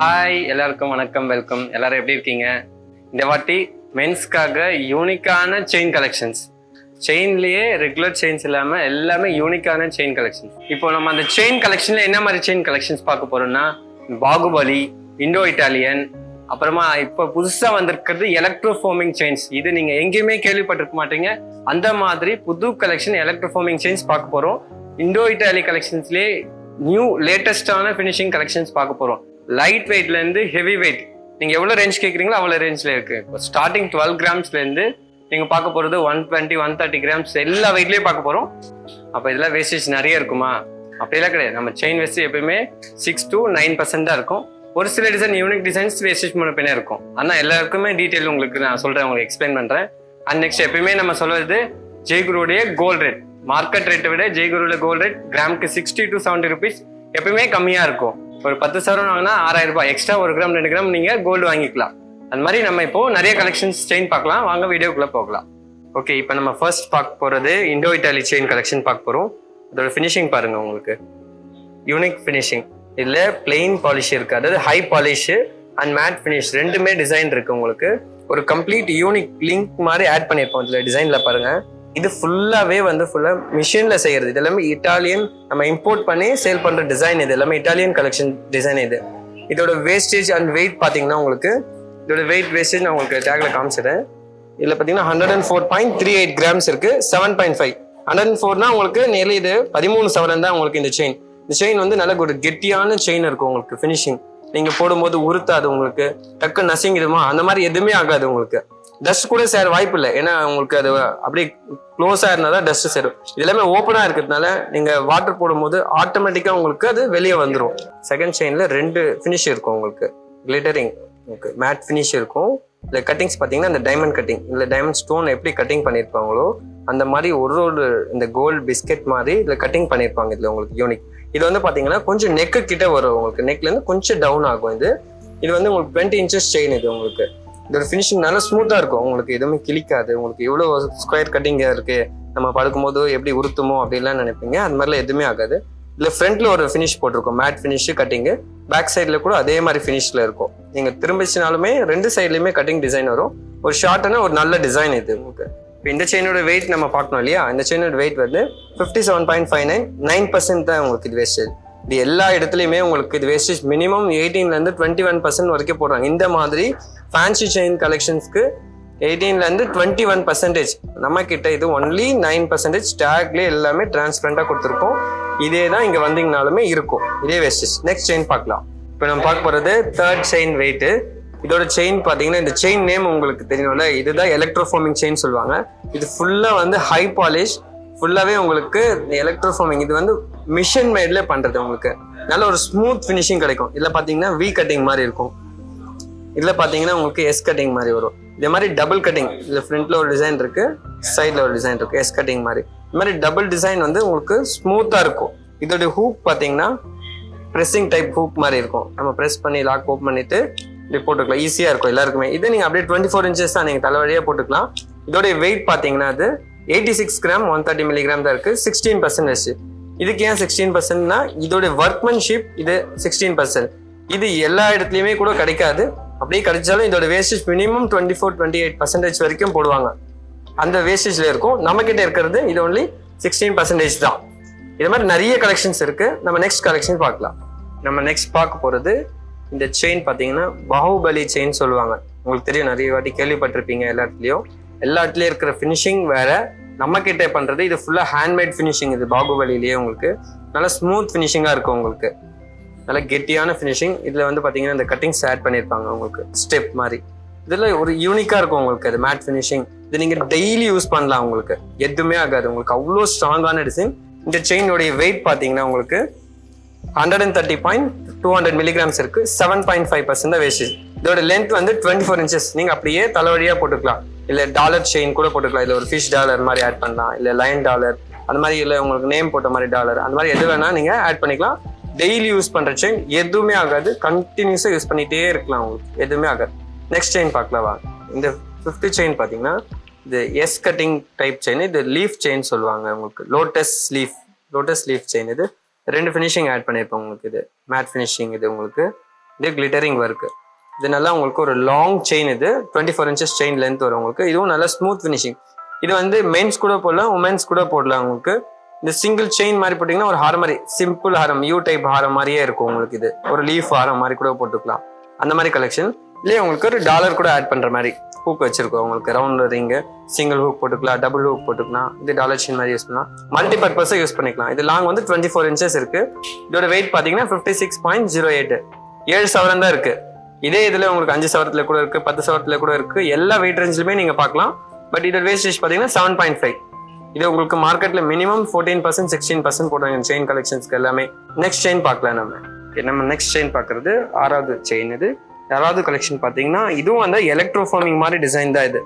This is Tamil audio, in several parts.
ஹாய் எல்லாருக்கும் வணக்கம், வெல்கம். எல்லாரும் எப்படி இருக்கீங்க? இந்த வாட்டி மென்ஸ்க்காக யூனிக்கான செயின் கலெக்ஷன்ஸ், செயின்லயே ரெகுலர் செயின்ஸ் இல்லாம எல்லாமே யூனிக்கான செயின் கலெக்ஷன்ஸ். இப்போ நம்ம அந்த செயின் கலெக்ஷன்ல என்ன மாதிரி செயின் கலெக்ஷன்ஸ் பார்க்க போறோம்னா, பாகுபலி, இண்டோ இட்டாலியன், அப்புறமா இப்போ புதுசா வந்திருக்கிறது எலக்ட்ரோஃபோமிங் செயின்ஸ். இது நீங்க எங்கேயுமே கேள்விப்பட்டிருக்க மாட்டீங்க. அந்த மாதிரி புது கலெக்ஷன் எலக்ட்ரோஃபோமிங் செயின்ஸ் பார்க்க போறோம். இண்டோ இட்டாலி கலெக்ஷன்ஸ்லேயே நியூ லேட்டஸ்டான ஃபினிஷிங் கலெக்ஷன்ஸ் பார்க்க போறோம். லைட் வெயிட்ல இருந்து ஹெவி வெயிட், நீங்க எவ்வளவு ரேஞ்ச் கேட்குறீங்களோ அவ்வளவு ரேஞ்ச்ல இருக்கு. இப்போ ஸ்டார்டிங் 12 கிராம்ஸ்ல இருந்து நீங்க பார்க்க போறது 120, 130 கிராம்ஸ் எல்லா வெயிட்லயும் பார்க்க போறோம். அப்ப இதெல்லாம் வேஸ்டேஜ் நிறைய இருக்குமா? அப்படியெல்லாம் கிடையாது. நம்ம செயின் வேஸ்டேஜ் எப்பயுமே 6 to 9% தான் இருக்கும். ஒரு சில டிசைன் யூனிக் டிசைன்ஸ் வேஸ்டேஜ் முன்னே இருக்கும். ஆனா எல்லாருக்குமே டீட்டெயில் உங்களுக்கு நான் சொல்றேன், உங்களுக்கு எக்ஸ்பிளைன் பண்றேன். அண்ட் நெக்ஸ்ட் எப்பயுமே நம்ம சொல்றது ஜெய்குருடைய கோல்ட் ரேட், மார்க்கெட் ரேட்டை விட ஜெய்குருடைய கோல்ட் ரேட் கிராமுக்கு 60 to 70 rupees எப்பயுமே கம்மியா இருக்கும். ஒரு 10,000 வாங்கினா 6,000 ரூபாய் எக்ஸ்ட்ரா 1 கிராம் 2 கிராம் நீங்க கோல்டு வாங்கிக்கலாம். அந்த மாதிரி நம்ம இப்போ நிறைய கலெக்ஷன்ஸ் செயின் பார்க்கலாம். வாங்க வீடியோக்குள்ள போகலாம். ஓகே, இப்போ நம்ம ஃபர்ஸ்ட் பார்க்க போறது இண்டோ இட்டாலி செயின் கலெக்ஷன் பார்க்க போறோம். இதோட ஃபினிஷிங் பாருங்க, உங்களுக்கு யூனிக் ஃபினிஷிங். இதுல பிளெயின் பாலிஷ் இருக்கு, அதாவது high polish and matte finish ரெண்டுமே டிசைன் இருக்கு. உங்களுக்கு ஒரு கம்ப்ளீட் யூனிக் லிங்க் மாதிரி ஆட் பண்ணியிருப்போம் இதுல டிசைன்ல பாருங்க. இது ஃபுல்லாவே ஃபுல்லா மிஷின்ல செய்யறது. இது எல்லாமே இட்டாலியன், நம்ம இம்போர்ட் பண்ணி சேல் பண்ற டிசைன். இது எல்லாமே இட்டாலியன் கலெக்ஷன் டிசைன். இதோட வேஸ்டேஜ் அண்ட் வெயிட் பாத்தீங்கன்னா, உங்களுக்கு இதோட வெயிட் வேஸ்டேஜ் நான் உங்களுக்கு டேக்ல காமிச்சிடுறேன். இதுல பாத்தீங்கன்னா 104.38 கிராம்ஸ் இருக்கு, 7.5. 104னா உங்களுக்கு நேர்லி இது 13 சவரன் தான் உங்களுக்கு இந்த செயின். இந்த செயின் நல்ல ஒரு கெட்டியான செயின் இருக்கும். உங்களுக்கு ஃபினிஷிங் நீங்க போடும்போது உறுத்தாது, உங்களுக்கு டக்கு நசிங்கிடுமா அந்த மாதிரி எதுவுமே ஆகாது. உங்களுக்கு டஸ்ட் கூட சேர வாய்ப்பு இல்லை, ஏன்னா உங்களுக்கு அது அப்படியே க்ளோஸா இருந்தாதான் டஸ்ட் சேரும். இது எல்லாமே ஓப்பனா இருக்கிறதுனால நீங்க வாட்டர் போடும்போது ஆட்டோமேட்டிக்கா உங்களுக்கு அது வெளியே வந்துடும். செகண்ட் செயின்ல 2 ஃபினிஷ் இருக்கும். உங்களுக்கு கிளிட்டரிங், உங்களுக்கு மேட் ஃபினிஷ் இருக்கும். இல்லை கட்டிங்ஸ் பார்த்தீங்கன்னா இந்த டைமண்ட் கட்டிங், இல்லை டைமண்ட் ஸ்டோன் எப்படி கட்டிங் பண்ணியிருப்பாங்களோ அந்த மாதிரி ஒரு இந்த கோல்டு பிஸ்கெட் மாதிரி இதில் கட்டிங் பண்ணியிருப்பாங்க. இதில் உங்களுக்கு யூனிக். இது பார்த்தீங்கன்னா கொஞ்சம் நெக்கு கிட்ட வரும். உங்களுக்கு நெக்ல இருந்து கொஞ்சம் டவுன் ஆகும். இது உங்களுக்கு 20 inches செயின். இது உங்களுக்கு இதோட ஃபினிஷிங் நல்லா ஸ்மூத்தா இருக்கும். உங்களுக்கு எதுவுமே கிளிக்காது. உங்களுக்கு எவ்வளவு ஸ்கொயர் கட்டிங் இருக்கு, நம்ம படுக்கும்போது எப்படி உருத்துமோ அப்படிலாம் நினைப்பீங்க. அது மாதிரிலாம் எதுவுமே ஆகாது. இதுல ஃப்ரண்ட்ல ஒரு ஃபினிஷ் போட்டிருக்கும், மேட் ஃபினிஷ் கட்டிங். பேக் சைட்ல கூட அதே மாதிரி ஃபினிஷ்ல இருக்கும். நீங்க திரும்பிச்சினாலுமே 2 சைட்லயுமே கட்டிங் டிசைன் வரும். ஒரு ஷார்ட்டான ஒரு நல்ல டிசைன் இது உங்களுக்கு. இப்போ இந்த செயினோட வெயிட் நம்ம பார்க்கணும் இல்லையா? இந்த செயினோட வெயிட் 57.59, 9% தான் உங்களுக்கு இது வேஸ்டேஜ். இது எல்லா இடத்துலையுமே உங்களுக்கு இது வேஸ்டேஜ் மினிமம் 18ல இருந்து 21% வரைக்கும் போடுறாங்க. இந்த மாதிரி ஃபேன்சி செயின் கலெக்ஷன்ஸ்க்கு 18ல இருந்து 21%. நம்ம கிட்ட இது ஒன்லி 9%. ஸ்டாக்லேயே எல்லாமே டிரான்ஸ்பரண்டா கொடுத்துருக்கோம். இதே தான் இங்க வந்தீங்கனாலுமே இருக்கும், இதே வேஸ்டேஜ். நெக்ஸ்ட் செயின் பார்க்கலாம். இப்போ நம்ம பார்க்க போறது தேர்ட் செயின் வெயிட். இதோட செயின் பார்த்தீங்கன்னா, இந்த செயின் நேம் உங்களுக்கு தெரியணும்ல, இதுதான் எலக்ட்ரோஃபோமிங் செயின் சொல்லுவாங்க. இது ஃபுல்லா ஹை பாலிஷ், ஃபுல்லாவே உங்களுக்கு எலக்ட்ரோஃபோமிங். இது மிஷின் மேட்ல பண்றது. உங்களுக்கு நல்ல ஒரு ஸ்மூத் ஃபினிஷிங் கிடைக்கும். இதுல பாத்தீங்கன்னா வி கட்டிங் மாதிரி இருக்கும். இதுல பாத்தீங்கன்னா உங்களுக்கு எஸ் கட்டிங் மாதிரி வரும். இதே மாதிரி டபுள் கட்டிங், இதுல ஃப்ரண்ட்ல ஒரு டிசைன் இருக்கு, சைட்ல ஒரு டிசைன் இருக்கு, எஸ் கட்டிங் மாதிரி. இந்த மாதிரி டபுள் டிசைன் உங்களுக்கு ஸ்மூத்தா இருக்கும். இதோட ஹூக் பாத்தீங்கன்னா ப்ரெஸ்ஸிங் டைப் ஹூக் மாதிரி இருக்கும். நம்ம ப்ரெஸ் பண்ணி லாக் ஓப்பன் பண்ணிட்டு இப்படி போட்டுக்கலாம், ஈஸியா இருக்கும் எல்லாருக்குமே. இதை நீங்க அப்படியே 24 inches தான் நீங்க தலைவழியா போட்டுக்கலாம். இதோட வெயிட் பாத்தீங்கன்னா அது 86 கிராம் 130 மில்லிகிராம் தான் இருக்கு, 16%. இதுக்கு ஏன் 16%னா இதோட ஒர்க்மன்ஷிப் இது 16%. இது எல்லா இடத்துலயுமே கூட கிடைக்காது. அப்படியே கிடைச்சாலும் இதோட வேஸ்டேஜ் மினிமம் 24-28% வரைக்கும் போடுவாங்க. அந்த வேஸ்டேஜ்ல இருக்கும். நம்ம கிட்ட இருக்கிறது இது ஒன்லி 16% தான். இது மாதிரி நிறைய கலெக்ஷன்ஸ் இருக்கு. நம்ம நெக்ஸ்ட் கலெக்ஷன் பார்க்கலாம். நம்ம நெக்ஸ்ட் பார்க்க போறது இந்த செயின் பாத்தீங்கன்னா பாகுபலி செயின் சொல்லுவாங்க. உங்களுக்கு தெரியும், நிறைய வாட்டி கேள்விப்பட்டிருப்பீங்க. எல்லா இடத்துலயும் இருக்கிற ஃபினிஷிங் வேற. நம்ம கிட்ட பண்றது இது ஃபுல்லா ஹேண்ட்மேட் ஃபினிஷிங். இது பாகுபலிலேயே உங்களுக்கு நல்ல ஸ்மூத் ஃபினிஷிங்கா இருக்கும். உங்களுக்கு நல்ல கெட்டியான ஃபினிஷிங். இதுல பாத்தீங்கன்னா இந்த கட்டிங்ஸ் ஆட் பண்ணிருப்பாங்க உங்களுக்கு ஸ்டெப் மாதிரி. இதுல ஒரு யூனிக்கா இருக்கும் உங்களுக்கு அது மேட் ஃபினிஷிங். இது நீங்க டெய்லி யூஸ் பண்ணலாம். உங்களுக்கு எதுவுமே ஆகாது. உங்களுக்கு அவ்வளோ ஸ்ட்ராங்கான டிசைன். இந்த செயினோடைய வெயிட் பாத்தீங்கன்னா உங்களுக்கு 130.200 மில்லிகிராம்ஸ் இருக்கு, 7.5% தான் வேஸ்டேஜ். இதோட லென்த் 24 inches. நீங்க அப்படியே தலைவழியா போட்டுக்கலாம். இல்ல டாலர் செயின் கூட போட்டுக்கலாம். இல்ல ஒரு ஃபிஷ் டாலர் மாதிரி ஆட் பண்ணலாம், இல்ல லயன் டாலர் அந்த மாதிரி, இல்ல உங்களுக்கு நேம் போட்ட மாதிரி டாலர் அந்த மாதிரி எது வேணா நீங்க ஆட் பண்ணிக்கலாம். டெய்லி யூஸ் பண்ற செயின், எதுவுமே ஆகாது. கண்டினியூஸா யூஸ் பண்ணிட்டே இருக்கலாம், உங்களுக்கு எதுவுமே ஆகாது. நெக்ஸ்ட் செயின் பார்க்கலாம். இந்த 5th செயின் பாத்தீங்கன்னா இது எஸ் கட்டிங் டைப் செயின். இது லீஃப் செயின் சொல்லுவாங்க. உங்களுக்கு லோட்டஸ் லீஃப் செயின். இது 2 ஃபினிஷிங் ஆட் பண்ணிருப்போம். உங்களுக்கு இது மேட் ஃபினிஷிங். இது உங்களுக்கு இது கிளிட்டரிங் ஒர்க்கு. இது நல்லா உங்களுக்கு ஒரு லாங் செயின். இது 24 இன்ச்சஸ் செயின் லென்த் வரும் உங்களுக்கு. இதுவும் நல்லா ஸ்மூத் ஃபினிஷிங். இது வந்து மென்ஸ் கூட போடலாம், உமன்ஸ் கூட போடலாம் உங்களுக்கு. இந்த சிங்கிள் செயின் மாதிரி போட்டிங்கன்னா ஒரு ஹாரம் மாதிரி, சிம்பிள் ஹாரம், யூ டைப் ஹாரம் மாதிரியே இருக்கும் உங்களுக்கு. இது ஒரு லீஃப் ஹாரம் மாதிரி கூட போட்டுக்கலாம். அந்த மாதிரி கலெக்ஷன். இல்லையே உங்களுக்கு ஒரு டாலர் கூட ஆட் பண்ணுற மாதிரி ஹூக் வச்சிருக்கோம் உங்களுக்கு. ரவுண்ட் ரிங்கு, சிங்கிள் ஹூக் போட்டுக்கலாம், டபுள் ஹூக் போட்டுக்கலாம். இது டாலர் செயின் மாதிரி யூஸ் பண்ணலாம். மல்டி பர்பஸை யூஸ் பண்ணிக்கலாம். இது லாங் வந்து 24 இன்ச்சஸ் இருக்கு. இதோட வெயிட் பார்த்தீங்கன்னா 56.08. 7 சவரம் தான் இருக்கு. இதே இதில் உங்களுக்கு 5 சவரத்தில் கூட இருக்கு, 10 சவரத்தில் கூட இருக்கு. எல்லா வெயிட் ரேஞ்சிலுமே நீங்கள் பார்க்கலாம். பட் இதோட வேஸ்டேஜ் பார்த்தீங்கன்னா 7.5. இது உங்களுக்கு மார்க்கெட்ல மினிமம் 14%, 16% போடுறாங்க செயின் கலெக்ஷன்ஸ்க்கு எல்லாமே. நெக்ஸ்ட் செயின் பார்க்கலாம். நம்ம நெக்ஸ்ட் செயின் பார்க்கறது 6வது செயின். இது 6வது கலெக்ஷன் பார்த்தீங்கன்னா இதுவும் வந்து எலக்ட்ரோஃபார்மிங் மாதிரி டிசைன் தான். இது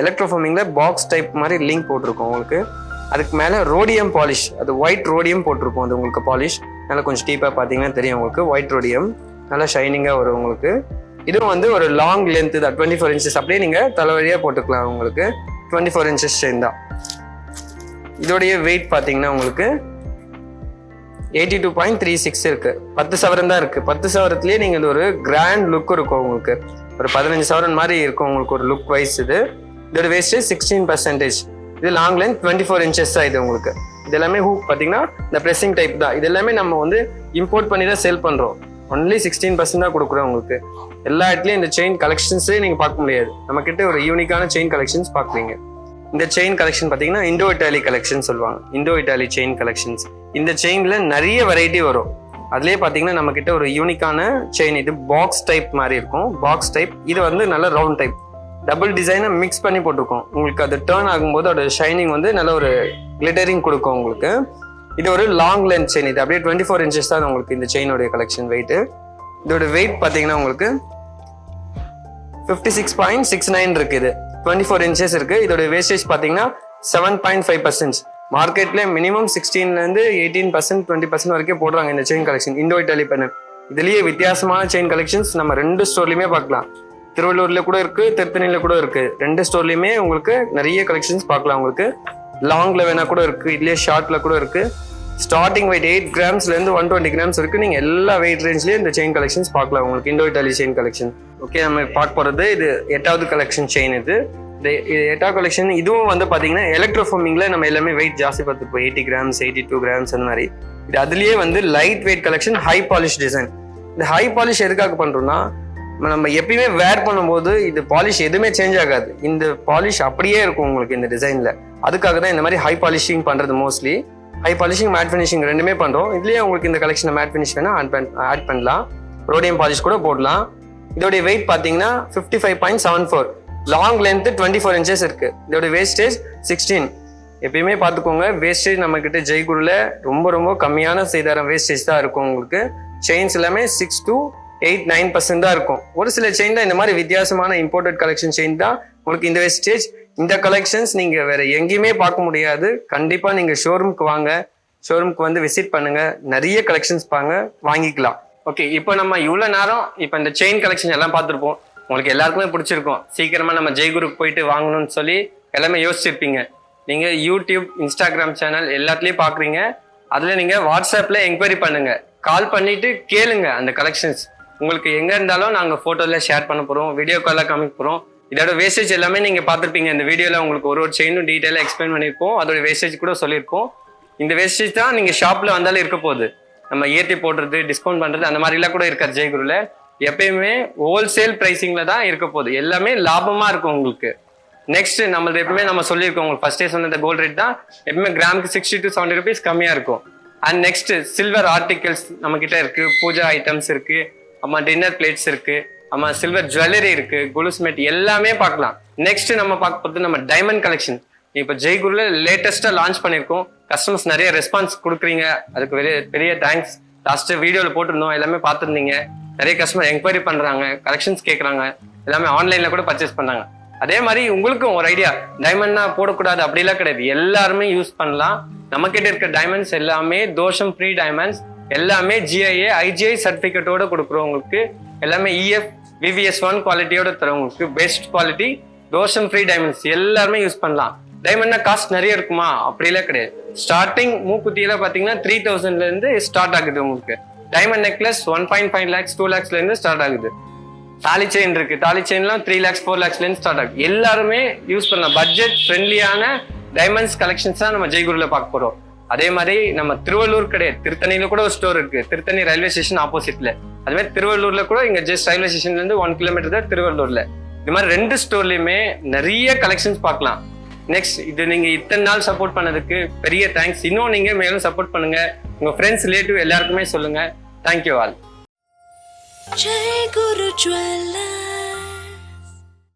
எலக்ட்ரோஃபார்மிங்ல பாக்ஸ் டைப் மாதிரி லிங்க் போட்டிருக்கோம் உங்களுக்கு. அதுக்கு மேலே ரோடியம் பாலிஷ், அது ஒயிட் ரோடியம் போட்டிருக்கோம். அது உங்களுக்கு பாலிஷ் நல்லா கொஞ்சம் டீப்பாக பார்த்தீங்கன்னா தெரியும் உங்களுக்கு. ஒயிட் ரோடியம் நல்லா ஷைனிங்காக வரும் உங்களுக்கு. இதுவும் வந்து ஒரு லாங் லென்த் தான், 24 இன்ச்சஸ். அப்படியே நீங்கள் தலைவழியாக போட்டுக்கலாம் உங்களுக்கு. 24 இன்ச்சஸ் செயின் தான். இதோடைய வெயிட் பார்த்தீங்கன்னா உங்களுக்கு 82.36 இருக்கு. 10 சவரம் தான் இருக்கு. 10 சவரத்துலேயே நீங்கள் ஒரு கிராண்ட் லுக் இருக்கும் உங்களுக்கு. ஒரு 15 சவரன் மாதிரி இருக்கும் உங்களுக்கு ஒரு லுக் வைஸ். இதோட வேஸ்டேஜ் 16%. இது லாங் லென்த் 24 இன்ச்சஸ் தான் இது உங்களுக்கு. இது எல்லாமே ஹூக் பார்த்தீங்கன்னா இந்த ப்ரெஸ்ஸிங் டைப் தான். இது எல்லாமே நம்ம வந்து இம்போர்ட் பண்ணி தான் சேல் பண்ணுறோம். ஒன்லி 16% தான் கொடுக்குறோம் உங்களுக்கு. எல்லா இடத்துலையும் இந்த செயின் கலெக்ஷன்ஸே நீங்கள் பார்க்க முடியாது. நம்ம கிட்ட ஒரு யூனிக்கான செயின் கலெக்ஷன்ஸ் பார்க்குறீங்க. இந்த செயின் கலெக்ஷன் பார்த்தீங்கன்னா இண்டோ இட்டாலி கலெக்ஷன் சொல்லுவாங்க. Indo Italy chain collections. இந்த செயின்ல நிறைய வெரைட்டி வரும். அதுலேயே பார்த்தீங்கன்னா நம்ம கிட்ட ஒரு யூனிக்கான செயின். இது பாக்ஸ் டைப் மாதிரி இருக்கும். Box type. இது வந்து நல்ல ரவுண்ட் டைப். டபுள் டிசைனை மிக்ஸ் பண்ணி போட்டிருக்கோம் உங்களுக்கு. அது டேர்ன் ஆகும்போது அதோட ஷைனிங் வந்து நல்ல ஒரு கிளிட்டரிங் கொடுக்கும் உங்களுக்கு. இது ஒரு லாங் லென்த் செயின். இது அப்படியே 24 இன்ச்சஸ் தான் உங்களுக்கு இந்த செயினோடைய கலெக்ஷன் வெயிட். இதோட வெயிட் பார்த்தீங்கன்னா உங்களுக்கு 56.69 இருக்கு. இது 24 இன்ச்சஸ் இருக்கு. இதோட வேஸ்டேஜ் பார்த்தீங்கன்னா 7.5%. மார்க்கெட்ல மினிமம் 16லேருந்து 18%, 20% வரைக்கும் போடுறாங்க இந்த chain collection. Indo Italy panel. இதுலயே வித்தியாசமான செயின் கலெக்ஷன்ஸ் நம்ம 2 ஸ்டோர்லயுமே பார்க்கலாம். திருவள்ளூர்ல கூட இருக்கு, திருத்தணியில கூட இருக்கு. 2 ஸ்டோர்லயுமே உங்களுக்கு நிறைய கலெக்ஷன்ஸ் பார்க்கலாம். உங்களுக்கு லாங்ல வேணா கூட இருக்கு, இதுலயே ஷார்ட்ல கூட இருக்கு. ஸ்டார்டிங் வெயிட் 8 கிராம்ஸ்ல இருந்து 120 கிராம்ஸ் இருக்கு. நீங்க எல்லா வெயிட் ரேஞ்ச்லயும் இந்த செயின் கலெக்ஷன்ஸ் பார்க்கலாம் உங்களுக்கு. Indo Italy chain collection. Okay, நம்ம பார்க்க போறது இது 8வது கலெக்ஷன் செயின். இது 8வது கலெக்ஷன். இதுவும் வந்து பாத்தீங்கன்னா எலக்ட்ரோஃபார்மிங்ல நம்ம எல்லாமே வெயிட் ஜாஸ்தி பார்த்துருப்போம். 80 கிராம்ஸ், 82 கிராம்ஸ் அந்த மாதிரி. இது அதுலயே வந்து light weight collection, high polish design. இந்த ஹை பாலிஷ் எதுக்காக பண்றோம்னா, நம்ம எப்பயுமே வேர் பண்ணும்போது இது பாலிஷ் எதுவுமே சேஞ்ச் ஆகாது. இந்த பாலிஷ் அப்படியே இருக்கும் உங்களுக்கு இந்த டிசைன்ல. அதுக்காக தான் இந்த மாதிரி ஹை பாலிஷிங் பண்றது. Mostly high polishing, matte finishing ரெண்டுமே பண்றோம். இதுலயே உங்களுக்கு இந்த கலெக்ஷன் மேட் ஃபினிஷ் வேணா ஆட் பண்ணலாம். ரோடியம் பாலிஷ் கூட போடலாம். இதோடைய வெயிட் பாத்தீங்கன்னா 55.74. லாங் லென்த் 24 இன்ச்சஸ் இருக்கு. இதோட வேஸ்டேஜ் 16. எப்பயுமே பார்த்துக்கோங்க, வேஸ்டேஜ் நம்ம கிட்ட ஜெய்குருல ரொம்ப ரொம்ப கம்மியான சேதாரம் வேஸ்டேஜ் தான் இருக்கும் உங்களுக்கு. செயின்ஸ் எல்லாமே 6 to 8, 9% தான் இருக்கும். ஒரு சில செயின் தான் இந்த மாதிரி வித்தியாசமான இம்போர்ட்டட் கலெக்ஷன் செயின் தான் உங்களுக்கு இந்த வேஸ்டேஜ். இந்த கலெக்ஷன்ஸ் நீங்க வேற எங்கேயுமே பார்க்க முடியாது. கண்டிப்பா நீங்க ஷோரூம்க்கு வாங்க. ஷோரூம்க்கு வந்து விசிட் பண்ணுங்க. நிறைய கலெக்ஷன்ஸ் வாங்கிக்கலாம். ஓகே, இப்போ நம்ம இவ்வளவு நேரம் இப்போ இந்த செயின் கலெக்ஷன் எல்லாம் பார்த்துருப்போம். உங்களுக்கு எல்லாருக்குமே பிடிச்சிருக்கும். சீக்கிரமா நம்ம ஜெய்குருக்கு போயிட்டு வாங்கணும்னு சொல்லி எல்லாமே யோசிச்சிருப்பீங்க. நீங்க யூடியூப், இன்ஸ்டாகிராம் சேனல் எல்லாத்துலயும் பாக்குறீங்க. அதுல நீங்க வாட்ஸ்அப்ல என்கொயரி பண்ணுங்க. கால் பண்ணிட்டு கேளுங்க அந்த கலெக்ஷன்ஸ். உங்களுக்கு எங்க இருந்தாலும் நாங்க போட்டோல ஷேர் பண்ண போறோம், வீடியோ கால்ல காமிக்க போறோம். இதோட வேஸ்டேஜ் எல்லாமே நீங்க பார்த்துருப்பீங்க. இந்த வீடியோல உங்களுக்கு ஒரு செயினும் டீட்டெயிலாக எக்ஸ்பிளைன் பண்ணியிருப்போம். அதோட வேஸ்டேஜ் கூட சொல்லியிருக்கோம். இந்த வேஸ்டேஜ் தான் நீங்க ஷாப்ல வந்தாலும் இருக்க போகுது. நம்ம ஏற்றி போடுறது, டிஸ்கவுண்ட் பண்றது அந்த மாதிரிலாம் கூட இருக்காது. ஜெய்குருல எப்பயுமே ஹோல்சேல் பிரைசிங்ல தான் இருக்க போகுது. எல்லாமே லாபமா இருக்கும் உங்களுக்கு. நெக்ஸ்ட் நம்மளது எப்பவுமே நம்ம சொல்லியிருக்கோம், உங்களுக்கு ஃபர்ஸ்டே சொன்ன இந்த கோல்ட் ரேட் தான் எப்பவுமே கிராமுக்கு 60 to 70 rupees கம்மியா இருக்கும். அண்ட் நெக்ஸ்ட் சில்வர் ஆர்டிகல்ஸ் நம்ம கிட்ட இருக்கு, பூஜா ஐட்டம்ஸ் இருக்கு, டின்னர் பிளேட்ஸ் இருக்கு, சில்வர் ஜுவல்லரி இருக்கு, குலுஸ்மெட் எல்லாமே பார்க்கலாம். நெக்ஸ்ட் நம்ம பார்க்க போகிறது நம்ம டைமண்ட் கலெக்ஷன். இப்போ ஜெய்குருல லேட்டஸ்டா லான்ச் பண்ணியிருக்கோம். கஸ்டமர்ஸ் நிறைய ரெஸ்பான்ஸ் கொடுக்குறீங்க. அதுக்கு பெரிய தேங்க்ஸ். லாஸ்ட் வீடியோவில் போட்டிருந்தோம், எல்லாமே பார்த்துருந்தீங்க. நிறைய கஸ்டமர் என்கொயரி பண்றாங்க, கலெக்ஷன்ஸ் கேட்குறாங்க, எல்லாமே ஆன்லைன்ல கூட பர்ச்சேஸ் பண்ணாங்க. அதே மாதிரி உங்களுக்கும் ஒரு ஐடியா, டைமண்ட்னா போடக்கூடாது அப்படிலாம் கிடையாது. எல்லாருமே யூஸ் பண்ணலாம். நம்ம கிட்ட இருக்க டைமண்ட்ஸ் எல்லாமே தோஷம் ஃப்ரீ டைமண்ட்ஸ். எல்லாமே GIA, IGI சர்டிபிகேட்டோட கொடுக்குறோம் உங்களுக்கு. எல்லாமே EF, VVS1 குவாலிட்டியோட தரும் உங்களுக்கு. பெஸ்ட் குவாலிட்டி, தோஷம் ஃப்ரீ டைமண்ட்ஸ் எல்லாருமே யூஸ் பண்ணலாம். டைமண்ட்னா காஸ்ட் நிறைய இருக்குமா அப்படிலாம் கிடையாது. ஸ்டார்டிங் மூக்குத்தியில பாத்தீங்கன்னா 3000ல இருந்து ஸ்டார்ட் ஆகுது உங்களுக்கு. டைமண்ட் நெக்லஸ் 1.5 lakhs 2 lakhsல இருந்து ஸ்டார்ட் ஆகுது. தாலி செயின் இருக்கு, தாலி செயின்லாம் 3 lakhs 4 lakhsல இருந்து ஸ்டார்ட் ஆகுது. எல்லாருமே யூஸ் பண்ணலாம். பட்ஜெட் ஃப்ரெண்ட்லியான டைமண்ட்ஸ் கலெக்ஷன்ஸ் தான் நம்ம ஜெய்குருல பார்க்க போறோம். அதே மாதிரி நம்ம திருவள்ளூர் கிடையாது, திருத்தணியில கூட ஒரு ஸ்டோர் இருக்கு, திருத்தணி ரயில்வே ஸ்டேஷன் ஆப்போசிட்ல. அது மாதிரி திருவள்ளூர்ல கூட இங்க ஜஸ்ட் ரயில்வே ஸ்டேஷன்ல இருந்து 1 kilometer தான் திருவள்ளூர்ல. இது மாதிரி 2 ஸ்டோர்லயுமே நிறைய கலெக்ஷன்ஸ் பார்க்கலாம். நெக்ஸ்ட், இது நீங்க இத்தனை நாள் சப்போர்ட் பண்ணதுக்கு பெரிய தேங்க்ஸ். இன்னும் நீங்க மேலும் சப்போர்ட் பண்ணுங்க, உங்க ஃப்ரெண்ட்ஸ் ரிலேட்டிவ் எல்லாருக்குமே சொல்லுங்க. Thank you all. Jai Guru Jwellers.